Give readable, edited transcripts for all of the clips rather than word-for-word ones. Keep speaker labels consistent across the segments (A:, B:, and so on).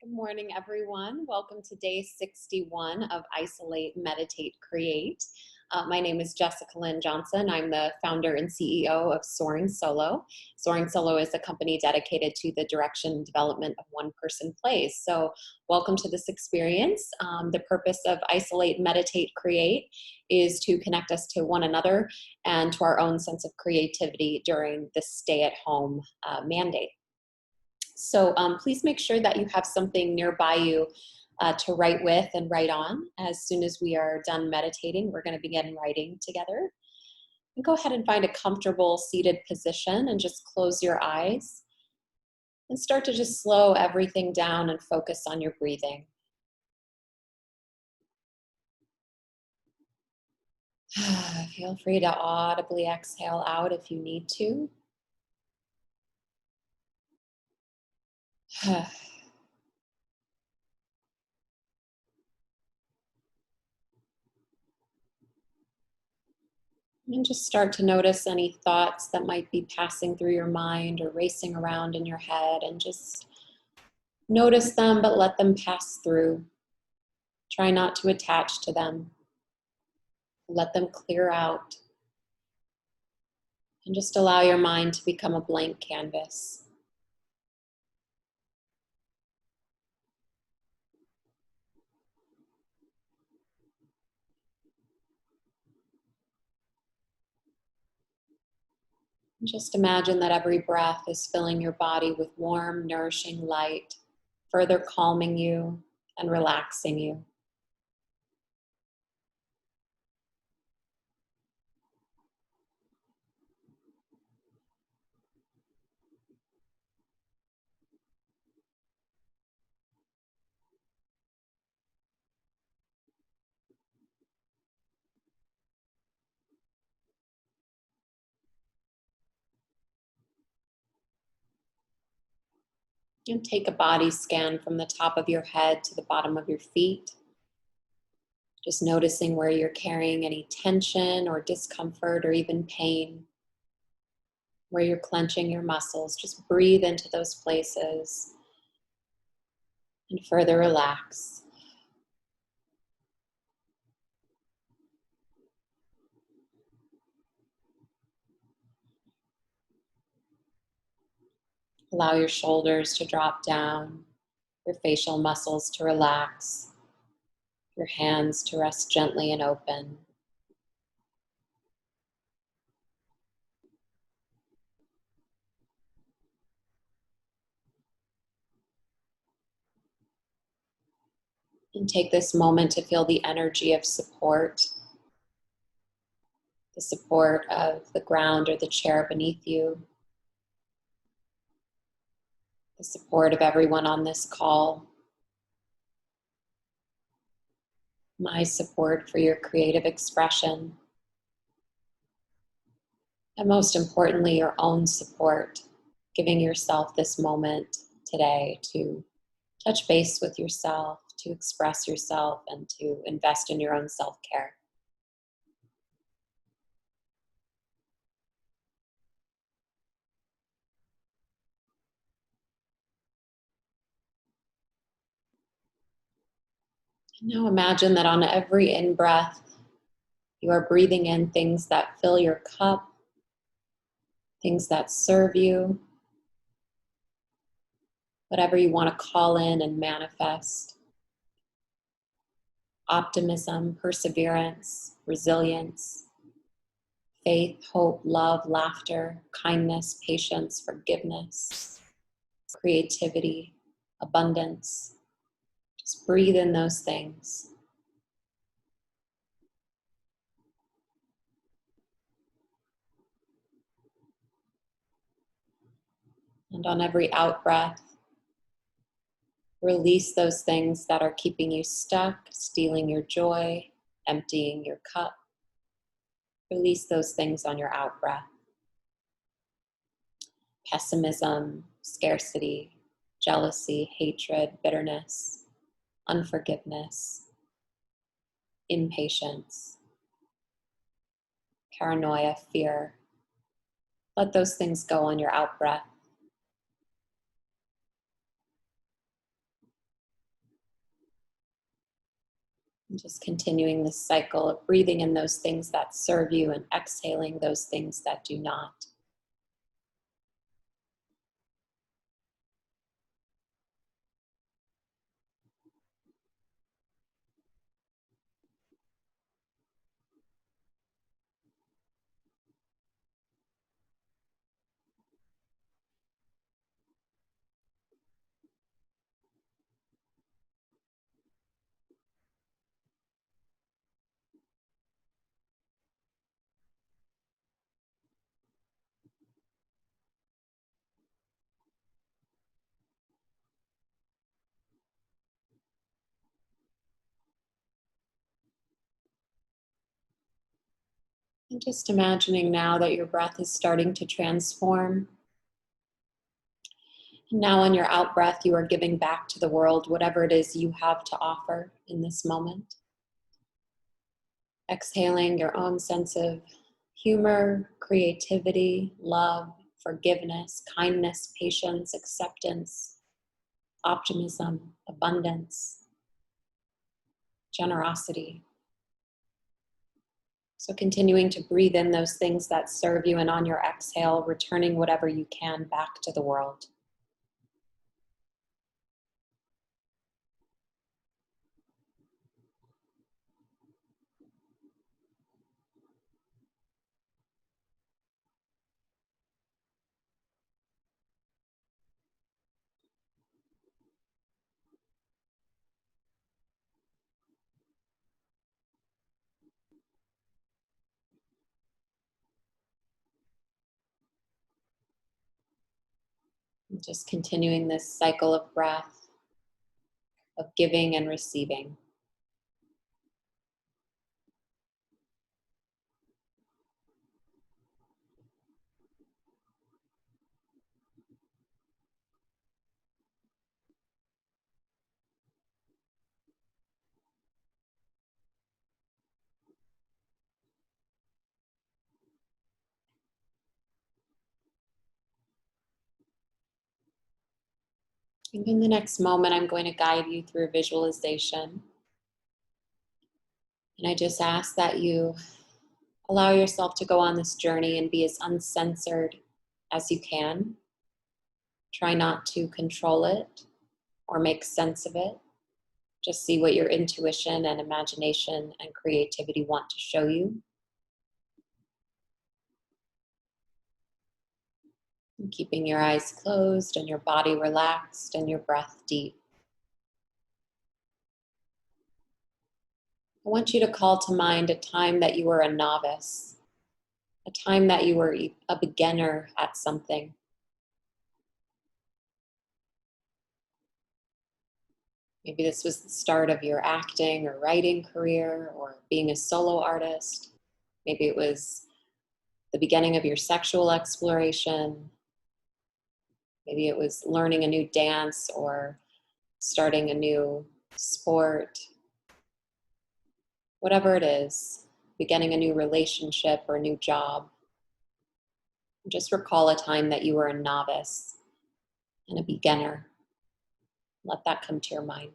A: Good morning, everyone. Welcome to day 61 of Isolate, Meditate, Create. My name is Jessica Lynn Johnson. I'm the founder and CEO of Soaring Solo. Soaring Solo is a company dedicated to the direction and development of one-person plays. So welcome to this experience. The purpose of Isolate, Meditate, Create is to connect us to one another and to our own sense of creativity during the stay-at-home mandate. So please make sure that you have something nearby you to write with and write on. As soon as we are done meditating, we're going to begin writing together. And go ahead and find a comfortable seated position and just close your eyes and start to just slow everything down and focus on your breathing. Feel free to audibly exhale out if you need to. And just start to notice any thoughts that might be passing through your mind or racing around in your head, and just notice them, but let them pass through. Try not to attach to them. Let them clear out. And just allow your mind to become a blank canvas. And just imagine that every breath is filling your body with warm, nourishing light, further calming you and relaxing you. And take a body scan from the top of your head to the bottom of your feet. Just noticing where you're carrying any tension or discomfort or even pain, where you're clenching your muscles. Just breathe into those places and further relax. Allow your shoulders to drop down, your facial muscles to relax, your hands to rest gently and open. And take this moment to feel the energy of support, the support of the ground or the chair beneath you, the support of everyone on this call, my support for your creative expression, and most importantly, your own support, giving yourself this moment today to touch base with yourself, to express yourself, and to invest in your own self-care. Now imagine that on every in-breath, you are breathing in things that fill your cup, things that serve you, whatever you want to call in and manifest. Optimism, perseverance, resilience, faith, hope, love, laughter, kindness, patience, forgiveness, creativity, abundance. Just breathe in those things. And on every out breath, release those things that are keeping you stuck, stealing your joy, emptying your cup. Release those things on your out breath. Pessimism, scarcity, jealousy, hatred, bitterness, unforgiveness, impatience, paranoia, fear. Let those things go on your out breath. And just continuing this cycle of breathing in those things that serve you and exhaling those things that do not. And just imagining now that your breath is starting to transform. And now, on your out breath, you are giving back to the world whatever it is you have to offer in this moment. Exhaling your own sense of humor, creativity, love, forgiveness, kindness, patience, acceptance, optimism, abundance, generosity. So continuing to breathe in those things that serve you, and on your exhale, returning whatever you can back to the world. And just continuing this cycle of breath, of giving and receiving. And in the next moment, I'm going to guide you through a visualization. And I just ask that you allow yourself to go on this journey and be as uncensored as you can. Try not to control it or make sense of it. Just see what your intuition and imagination and creativity want to show you. And keeping your eyes closed and your body relaxed and your breath deep. I want you to call to mind a time that you were a novice, a time that you were a beginner at something. Maybe this was the start of your acting or writing career or being a solo artist. Maybe it was the beginning of your sexual exploration. Maybe it was learning a new dance or starting a new sport. Whatever it is, beginning a new relationship or a new job. Just recall a time that you were a novice and a beginner. Let that come to your mind.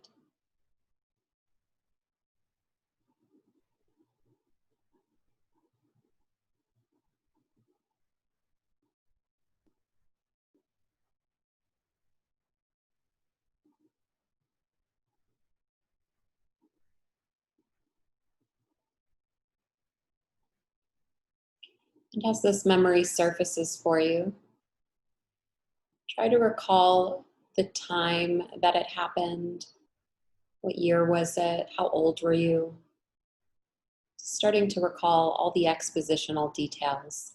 A: And as this memory surfaces for you, try to recall the time that it happened. What year was it? How old were you? Starting to recall all the expositional details.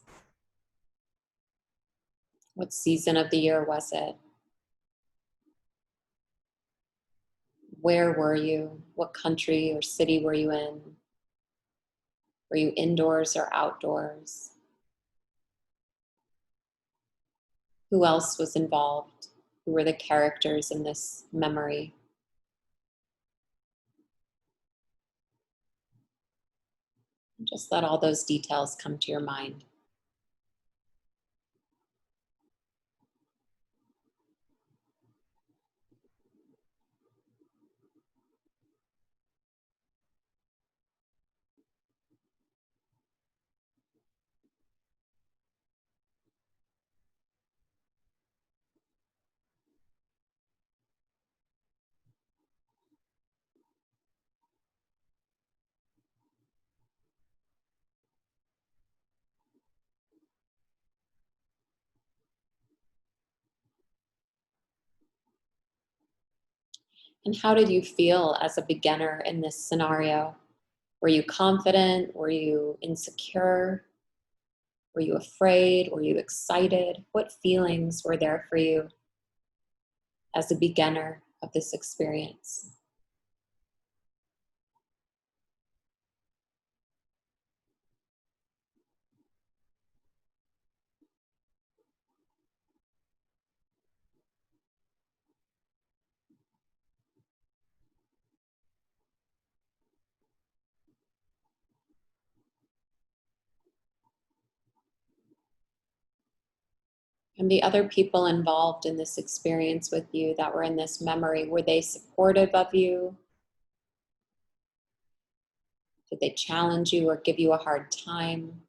A: What season of the year was it? Where were you? What country or city were you in? Were you indoors or outdoors? Who else was involved? Who were the characters in this memory? Just let all those details come to your mind. And how did you feel as a beginner in this scenario? Were you confident? Were you insecure? Were you afraid? Were you excited? What feelings were there for you as a beginner of this experience? And the other people involved in this experience with you that were in this memory, were they supportive of you? Did they challenge you or give you a hard time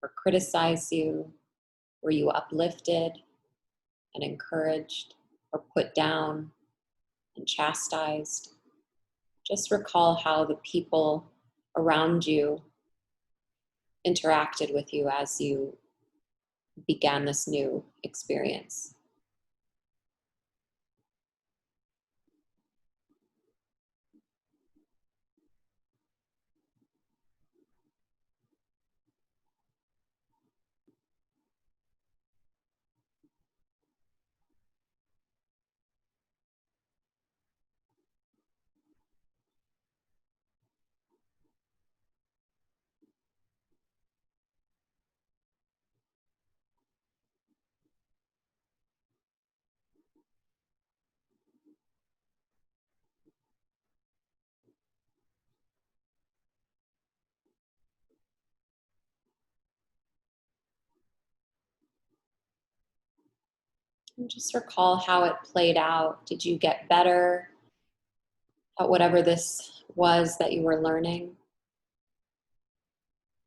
A: or criticize you? Were you uplifted and encouraged or put down and chastised? Just recall how the people around you interacted with you as you began this new experience. And just recall how it played out. Did you get better at whatever this was that you were learning?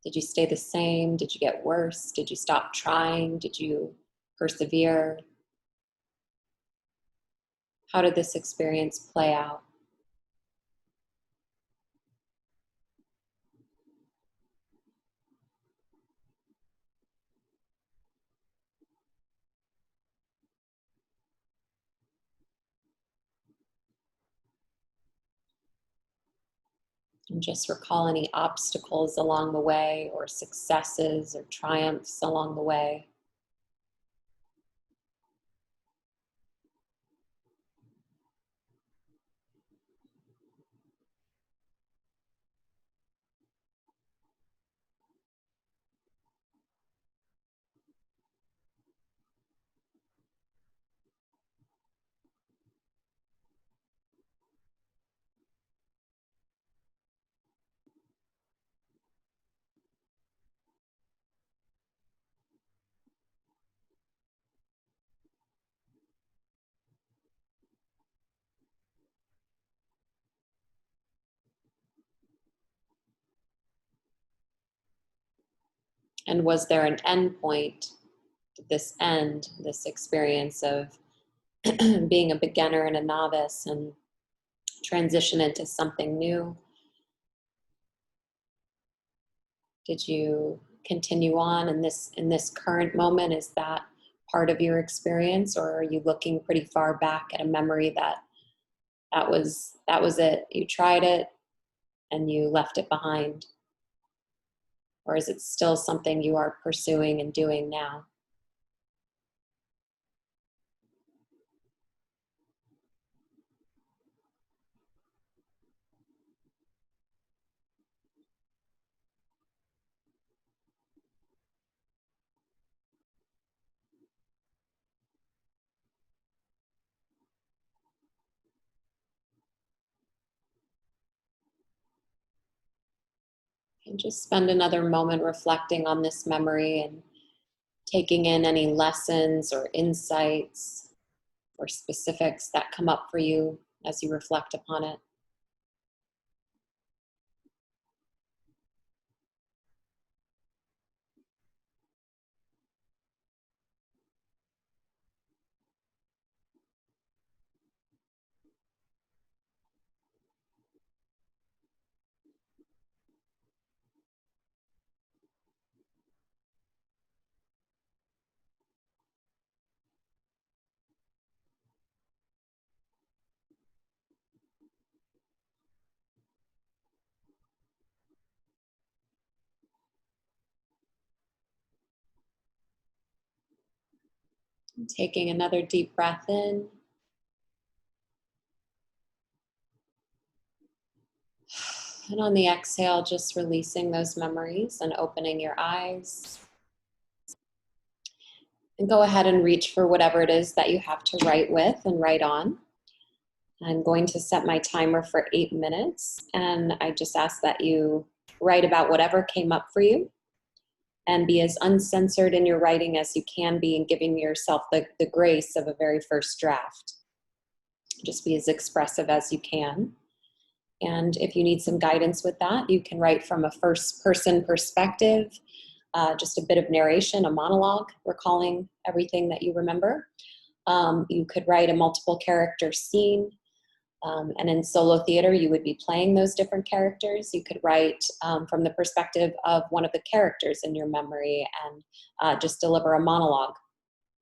A: Did you stay the same? Did you get worse? Did you stop trying? Did you persevere? How did this experience play out? And just recall any obstacles along the way, or successes or triumphs along the way. And was there an end point? Did this end, this experience of being a beginner and a novice, and transition into something new? Did you continue on in this current moment? Is that part of your experience, or are you looking pretty far back at a memory that that was it? You tried it and you left it behind, or is it still something you are pursuing and doing now? And just spend another moment reflecting on this memory and taking in any lessons or insights or specifics that come up for you as you reflect upon it. Taking another deep breath in. And on the exhale, just releasing those memories and opening your eyes. And go ahead and reach for whatever it is that you have to write with and write on. I'm going to set my timer for 8 minutes, and I just ask that you write about whatever came up for you and be as uncensored in your writing as you can be, and giving yourself the grace of a very first draft. Just be as expressive as you can. And if you need some guidance with that, you can write from a first person perspective, just a bit of narration, a monologue, recalling everything that you remember. You could write a multiple character scene. And in solo theater, you would be playing those different characters. You could write from the perspective of one of the characters in your memory and just deliver a monologue.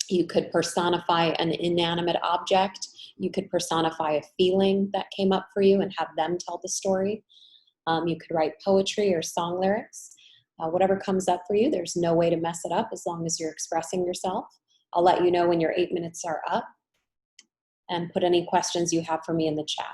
A: You could personify an inanimate object. You could personify a feeling that came up for you and have them tell the story. You could write poetry or song lyrics. Whatever comes up for you, there's no way to mess it up as long as you're expressing yourself. I'll let you know when your 8 minutes are up, and put any questions you have for me in the chat.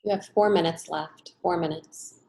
A: You have 4 minutes left. 4 minutes.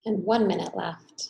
A: And 1 minute left.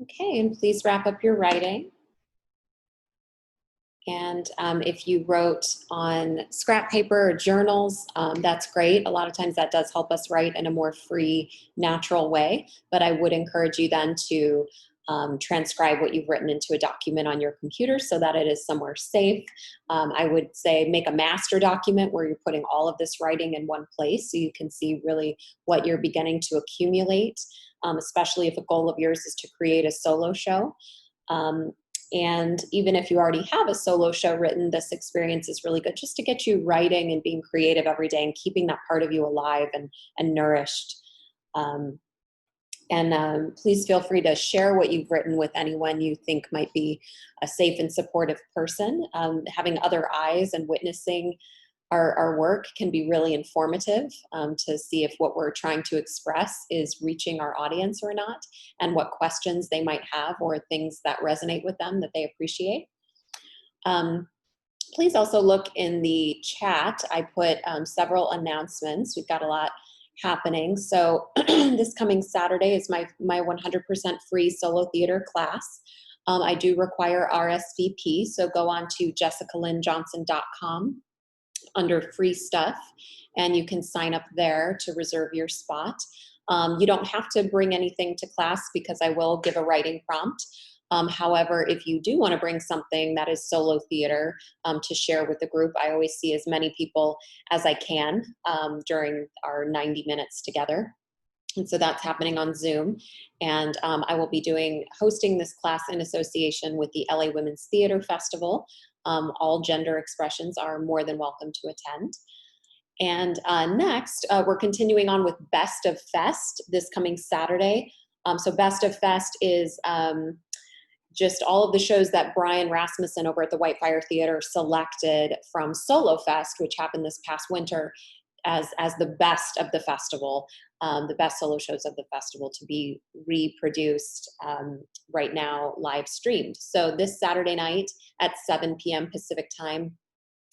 A: Okay, and please wrap up your writing. And if you wrote on scrap paper or journals, that's great. A lot of times that does help us write in a more free, natural way. But I would encourage you then to transcribe what you've written into a document on your computer so that it is somewhere safe. I would say make a master document where you're putting all of this writing in one place so you can see really what you're beginning to accumulate, especially if a goal of yours is to create a solo show. Um, and even if you already have a solo show written, this experience is really good just to get you writing and being creative every day and keeping that part of you alive and nourished. Um, and please feel free to share what you've written with anyone you think might be a safe and supportive person. Having other eyes and witnessing our work can be really informative to see if what we're trying to express is reaching our audience or not, and what questions they might have or things that resonate with them that they appreciate. Um, Please also look in the chat. I put several announcements. We've got a lot happening. So this coming Saturday is my 100% free solo theater class. I do require RSVP, so go on to jessicalynjohnson.com under free stuff, and you can sign up there to reserve your spot. You don't have to bring anything to class because I will give a writing prompt. However, if you do want to bring something that is solo theater to share with the group, I always see as many people as I can during our 90 minutes together. And so that's happening on Zoom. And I will be hosting this class in association with the LA Women's Theater Festival. All gender expressions are more than welcome to attend. And next, we're continuing on with Best of Fest this coming Saturday. So Best of Fest is just all of the shows that Brian Rasmussen over at the Whitefire Theater selected from Solo Fest, which happened this past winter, as the best of the festival, the best solo shows of the festival to be reproduced right now, live streamed. So this Saturday night at 7 p.m. Pacific time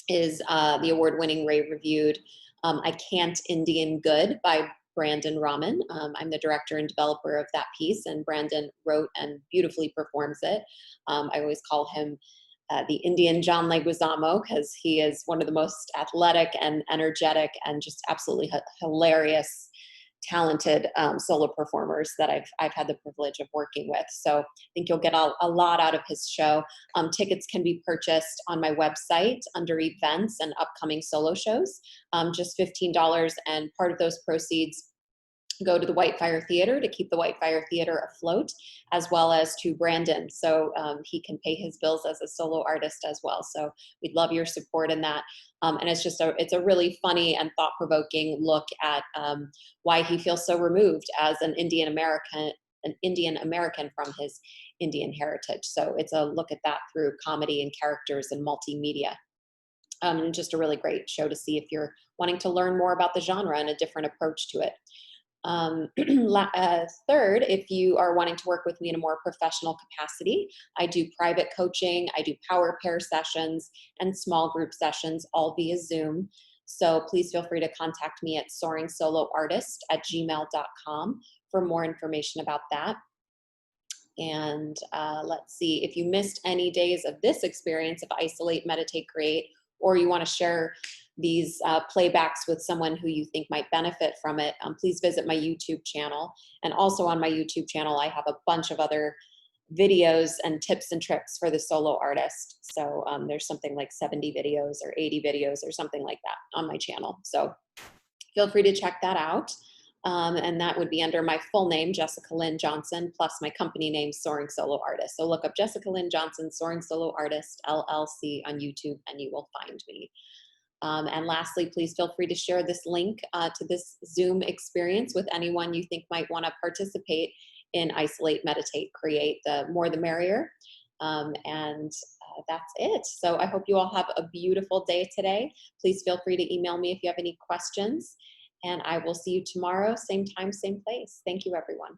A: is the award-winning, rave-reviewed I Can't Indian Good by Brandon Rahman. I'm the director and developer of that piece, and Brandon wrote and beautifully performs it. I always call him the Indian John Leguizamo because he is one of the most athletic and energetic and just absolutely hilarious, talented solo performers that I've had the privilege of working with. So I think you'll get a lot out of his show. Tickets can be purchased on my website under events and upcoming solo shows, just $15, and part of those proceeds go to the Whitefire Theater to keep the Whitefire Theater afloat, as well as to Brandon, so he can pay his bills as a solo artist as well. So we'd love your support in that. And it's a really funny and thought-provoking look at why he feels so removed as an Indian American from his Indian heritage. So it's a look at that through comedy and characters and multimedia. And just a really great show to see if you're wanting to learn more about the genre and a different approach to it. Third, if you are wanting to work with me in a more professional capacity, I do private coaching, I do power pair sessions and small group sessions, all via Zoom. So please feel free to contact me at soringsoloartist@gmail.com for more information about that. And let's see, if you missed any days of this experience of Isolate, Meditate, Create, or you want to share these playbacks with someone who you think might benefit from it, please visit my YouTube channel. And also on my YouTube channel, I have a bunch of other videos and tips and tricks for the solo artist. So there's something like 70 videos or 80 videos or something like that on my channel. So feel free to check that out. And that would be under my full name, Jessica Lynn Johnson, plus my company name, Soaring Solo Artist. So look up Jessica Lynn Johnson, Soaring Solo Artist, LLC on YouTube, and you will find me. And lastly, please feel free to share this link to this Zoom experience with anyone you think might want to participate in Isolate, Meditate, Create. The more the merrier. That's it. So I hope you all have a beautiful day today. Please feel free to email me if you have any questions. And I will see you tomorrow, same time, same place. Thank you, everyone.